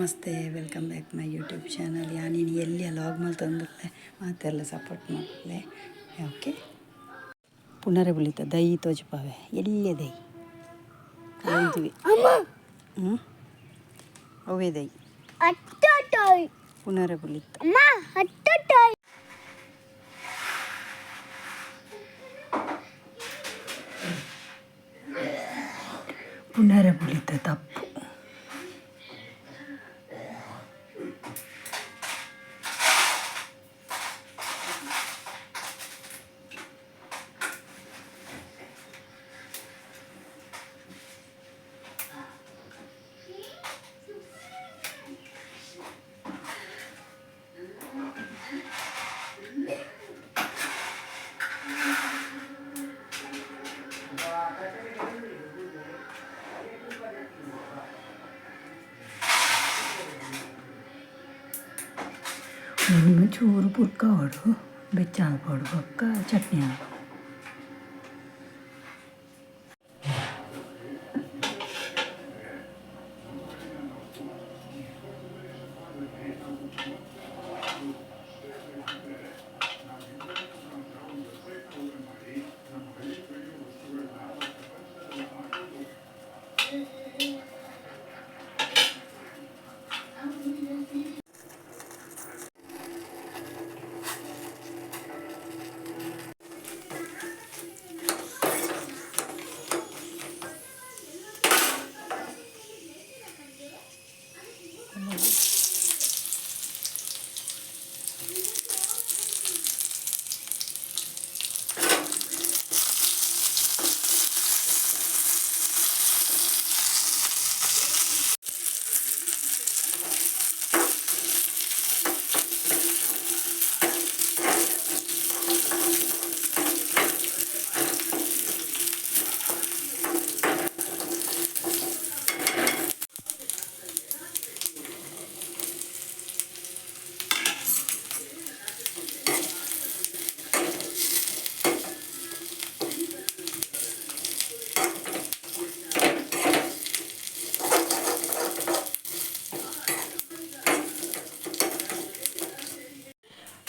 ನಮಸ್ತೆ, welcome back my YouTube channel. ನೀನು ಎಲ್ಲಿ ಲಾಗ್ ಮಲ್ತಂದ್ರೆ ಮಾತೆಲ್ಲ ಸಪೋರ್ಟ್ ಮಾಡಲೆ. ಓಕೆ, ಪುನರೆ ಬುಳಿತ ದೈ ತೋಜಪಾವೆ ಎಲ್ಲೇ ದೈ ಅಂತೀವಿ. ಅವೇ ದೈ ಪುನರೆ ಬುಳಿತ ಪುನರೆ ಬುಳಿತ ತಪ್ಪು. ಚೂರು ಪುರ್ಕ ಹೊಡು, ಬೆಚ್ಚ ಹಾಕ್ಕೊಡು, ಪಕ್ಕ ಚಟ್ನಿ ಹಾಕು.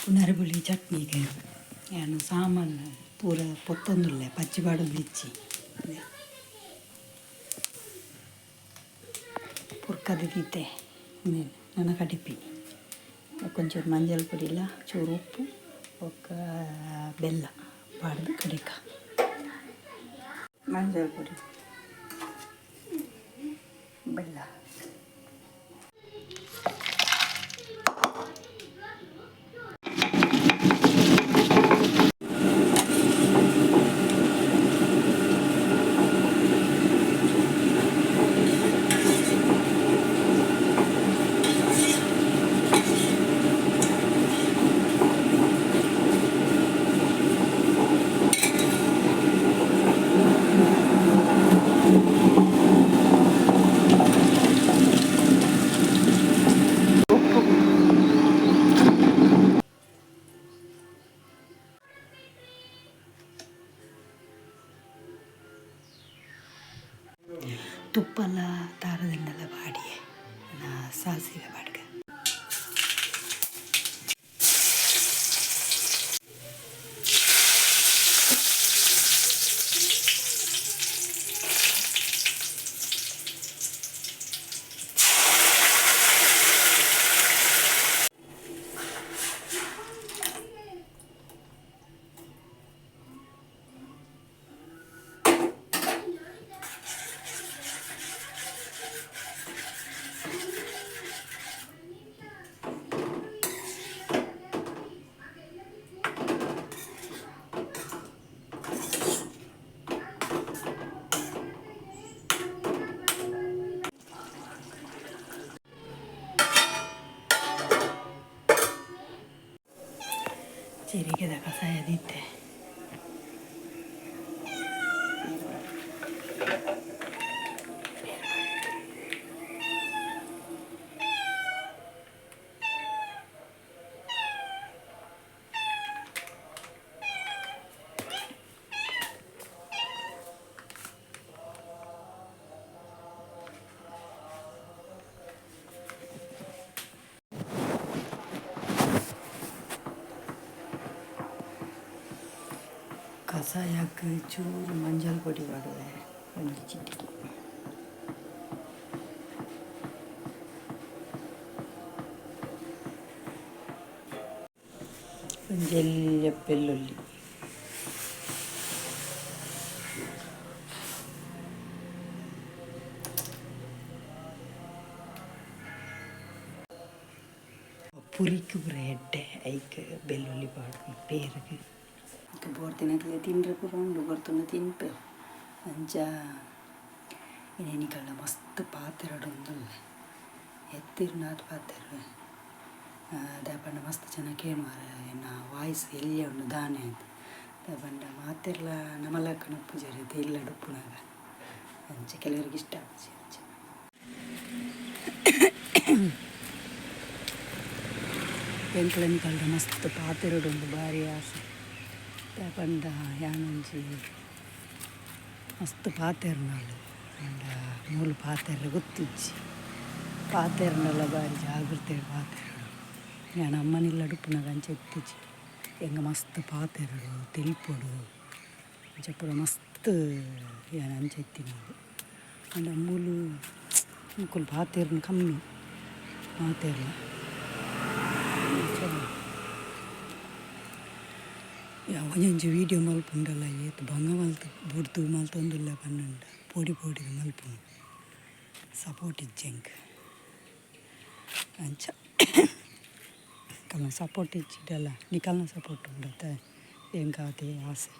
ಪುನರ್ಬುಳಿ ಚಟ್ನಿಗೆ ಏನು ಸಾಮಾನು ಪೂರ ಪೊತ್ತೊಂದುಲ್ಲೆ ಪಚ್ಚಿಬಾಡು ಬಿಚ್ಚಿ ಪುರ್ಕದ ಗೀತೆ ನನ್ನ ಕಡಿಪಿ ಕೊಂಚೂರು ಮಂಜಲ್ ಪುಡಿ ಇಲ್ಲ, ಚೂರು ಉಪ್ಪು, ಒಕ್ಕ ಬೆಲ್ಲ ಬಾಡ್ದು ಕಡಿಕ ಮಂಜಲ್ ಪುಡಿ ಬೆಲ್ಲ ತುಪ್ಪಲ್ಲ ತಾರದಿಂದೆಲ್ಲ ಬಾಡಿ ಸಾಸಿವೆ ಬಾಡ್ಗೆ ಜೀರಿಗೆದ ಕಷಾಯ ದಿತ್ತೆ ಸಾಯಕ್ಕೆ ಚೂರು ಮಂಜಲ್ ಪೊಡಿ ಮಾಡುವೆ ಒಂದು ಚಿಟಿಕೆ. ಒಂಜೆಲ್ಲ ಬೆಳ್ಳುಳ್ಳಿ, ಪುರಿக்கு ஒரு எட்டை ஐக்கு ಬೆಳ್ಳುಳ್ಳಿ ಪಾಡು பேருக்கு ಬೋರ್ತಿನಕ್ಕೆ ತಿಂದ್ರೆ ಪುರಂಡು ಬರ್ತುನ ತಿನ್ಪೆ ಅಂಚ ಇನ್ನೇನಿಕಲ್ಲ ಮಸ್ತ್ ಪಾತೆರಡೊಂದುಲ್ಲ ಎತ್ತಿರ್ನಾದ ಪಾತೆರ ದಾಪಂಡ ಮಸ್ತ್ ಚೆನ್ನಾಗಿ ಕೇಳುವಾರ ಎನ್ನ ವಾಯ್ಸ್ ಎಲ್ಲಿ ಉಂಡು ದಾನೆ ಅಂತ ದಾಪಂಡ ಮಾತೆಲ್ಲ ನಮಲಕ್ಕನ ಪೂಜಾರಿ ಇಲ್ಲ ಡುಪ್ಪುನಾಗ ಅಂಚ ಕೆಲವರಿಗೆ ಇಷ್ಟ ಆಗುತ್ತೆ ಅಂಚ ಎಂಕ್ಲೆನಿಕಲ್ದ ಮಸ್ತ್ ಪಾತೆರಡುಂಡು ಭಾರಿ ಆಸೆ ದಾಪಂಡ ಯಾನೊಂಜಿ ಮಸ್ತ್ ಪಾತೆರ್ನಾಳು ಅಂಡ ಮೂಲು ಪಾತೆರ ಗೊತ್ತಿಜ್ಜಿ ಪಾತೆರ್ನೆಲ್ಲ ಭಾರಿ ಜಾಗ್ರತೆ ಪಾತೆರಡು ನಾನು ಅಮ್ಮನಿಲ್ಲ ಡುಪ್ಪುನಾಗ ಅಂಚ ಎತ್ತಿಜ್ಜಿ ಹೆಂಗೆ ಮಸ್ತ್ ಪಾತೆರಡು ತೆಲ್ಪೊಡು ಅಂಚ ಪೂರ ಮಸ್ತ್ ಏನು ಅಂಚ ಎತ್ತಿನದು ಅಂಡ ಮೂಲು ಮುಕ್ಕುಲು ಪಾತೆರ್ನ ಕಮ್ಮಿ ಮಾತೆರ್ಲ ಒಂಜೊಂಜಿ ವೀಡಿಯೋ ಮಲ್ಪುಂಡಲ್ಲ ಏತು ಬಂಗ ಮಲ್ತು ಬುಡ್ದು ಮಲ್ತೊಂದುಲ್ಲ ಪನ್ನುಂಡ ಪೊಡಿ ಪೊಡಿಗೆ ಮಲ್ಪುನು ಸಪೋರ್ಟ್ ಇಜ್ಜೆಂಗೆ ಅಂಚ ಕಲ್ನ ಸಪೋರ್ಟ್ ಇಚ್ಚಿಡಲ್ಲ ನಿಕಲ್ನ ಸಪೋರ್ಟ್ ಉಂಡತ್ತ ಹೆಂಗಾತೆ ಆಸೆ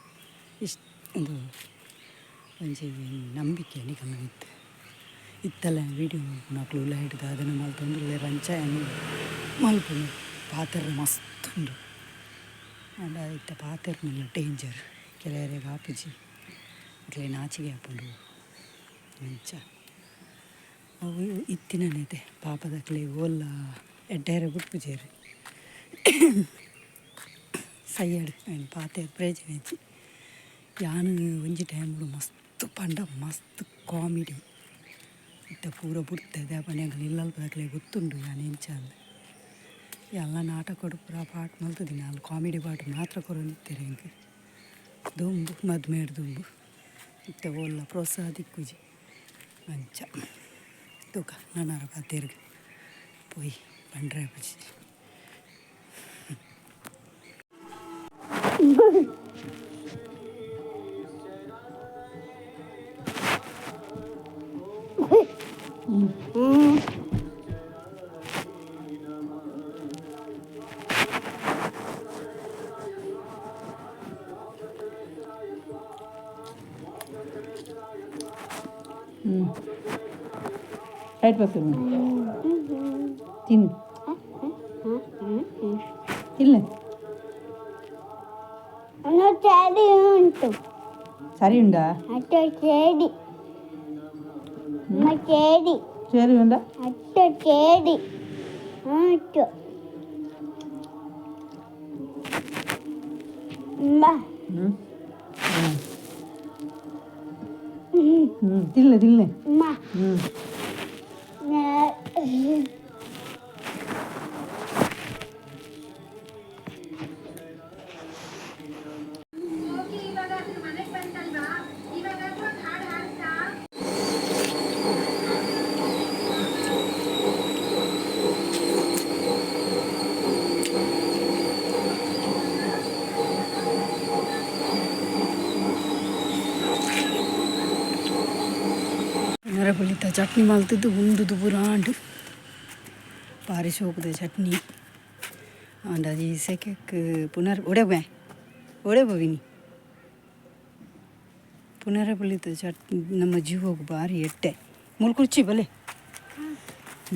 ಇಷ್ಟು ಇದು ಒಂಜಿ ನಂಬಿಕೆ ನಿಕಲ್ನ ಇತ್ತು ಇತ್ತಲ್ಲ ವೀಡಿಯೋ ಮಲ್ಪುನು ಅಕ್ಲು ಉಲ್ಲ ಹಿಡ್ದು ಅದನ್ನು ಮಲ್ತೊಂದುಲ್ಲ ರಂಚ ಮಲ್ಪುನು ಪಾತೆರ ಮಸ್ತ್ ಉಂಡು ಅಂಡ ಇತ್ತ ಪಾತೆರ್ನೆಲ್ಲ ಡೇಂಜರ್ ಕೆಲವರಿಗೆ ಆಪುಜಿ ಇಟ್ಲೆ ನಾಚಿಗೆ ಹಾಪುಂಡು ಅಂಚ ಅವು ಇತ್ತಿನೈತೆ ಪಾಪದಕ್ಲೆ ಓಲ್ಲ ಎಡ್ಡೇರೆ ಬಿಟ್ಪುಜೇರು ಸೈಯಡ್ ಪಾತೆರ್ ಪ್ರೇಜನೆಜ್ಜಿ ಯಾನು ಒಂಜಿ ಟೈಮ್ಡು ಮಸ್ತ್ ಪಂಡ ಮಸ್ತ್ ಕಾಮಿಡಿ ಇತ್ತ ಪೂರ ಬುಡ್ತೆ ದಾಪಣ್ಣ ನಿಲ್ಲಲ್ಪದಕ್ಲೆ ಗೊತ್ತುಂಡು ಯಾನು ಎಂಚ ಅಂದ ಎಲ್ಲ ನಾಟಕ ಪೂರ ಪಾಠ ಮಲ್ತದಿನ ಅಲ್ಲಿ ಕಾಮಿಡಿ ಪಾಠ ಮಾತ್ರ ಕೊರೊಂದಿತ್ತೇರೆ ಹೆಂಗೆ ದುಂಬು ಮದ್ಮೇಡ್ ದುಂಬು ಇತ್ತ ಓಲ್ಲ ಪ್ರೋತ್ಸಾಹ ದಿಕ್ಕುಜಿ ಅಂಚ ತೂಕ ನಾನಾರ ಪಾತೆರ್ಗೆ ಪೋಯಿ ಬಂಡ್ರೆ ಪುಜಿ ರೈಟ್ ಬರ್ತೀನಿ ತಿನ್ನು ಇಲ್ಲ ಉಂಟು ಸರಿ ಉಂಡಾ ಚೇಡಿ ಚೇಡಿ ಸರಿ ಉಂಡಾ ಚೇಡಿ ಉಂಟು ತಿಲ್ಲ ತಿಲ್ಲ ಪುಳಿತ ಚಟ್ನಿ ಮಲ್ತಿದ್ದು ಉಂಡುದು ಪುರಾಂಡು ಭಾರಿ ಶೋಕದ ಚಟ್ನಿ ಅಂಡ ಅದು ಈ ಸೆಕೆಕ್ಕೆ ಪುನರ್ ಒಡೆ ಹೋಗಿನಿ ಪುನರ ಪುಳಿತ ಚಟ್ನಿ ನಮ್ಮ ಜೀವಕ್ಕೆ ಭಾರಿ ಎಟ್ಟೆ ಮುಲ್ಕುರ್ಚಿ ಬಲೆ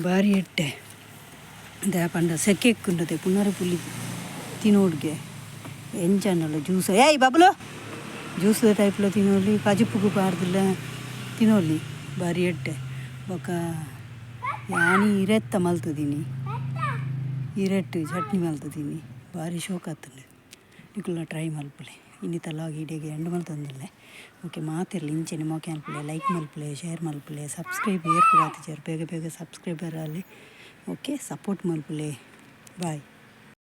ಭಾರಿ ಎಟ್ಟೆ ಅದೇ ಪಂಡ ಸೆಕೆಕ್ಕುಂಡದೆ ಪುನರ ಪುಳಿ ತಿನ್ನೋಡ್ಗೆ ಎಂಚನ್ನಲ್ಲ ಜ್ಯೂಸ್ ಏಯ್ ಬಬ್ಲು ಜ್ಯೂಸ್ ಟೈಪ್ಲ ತಿನ್ನೋಲಿ ಕಜಿಪ್ಪುಗೂ ಪಾರ್ದಿಲ್ಲ ತಿನ್ನೋಲಿ ಭಾರಿ ಎಟ್ಟೆ ಬೊಕ್ಕ ಯಾನಿ ಇರೆತ್ತ ಮಲ್ತದೀನಿ ಇರೆಟ್ಟು ಚಟ್ನಿ ಮಲ್ತದೀನಿ ಭಾರಿ ಶೋಕ ಆತಂಡು ನಿಕುಲ್ಲ ಟ್ರೈ ಮಲ್ಪಲೆ ಇನ್ನಿತ ಲಾಗ್ ಇಡೆಗೆ ಎಂಡು ಮಲ್ತಂದಿಲ್ಲ ಓಕೆ ಮಾತಿರಲಿ ಇಂಚೆನೆ ಮೋಕೆ ಅನ್ಪಲೆ ಲೈಕ್ ಮಲ್ಪಲೆ ಶೇರ್ ಮಲ್ಪಲೆ ಸಬ್ಸ್ಕ್ರೈಬ್ ಏರ್ಪುಗಾತಿದ್ದಾರೆ ಬೇಗ ಬೇಗ ಸಬ್ಸ್ಕ್ರೈಬರ್ ಅಲ್ಲಿ ಓಕೆ ಸಪೋರ್ಟ್ ಮಲ್ಪಲೆ ಬಾಯ್.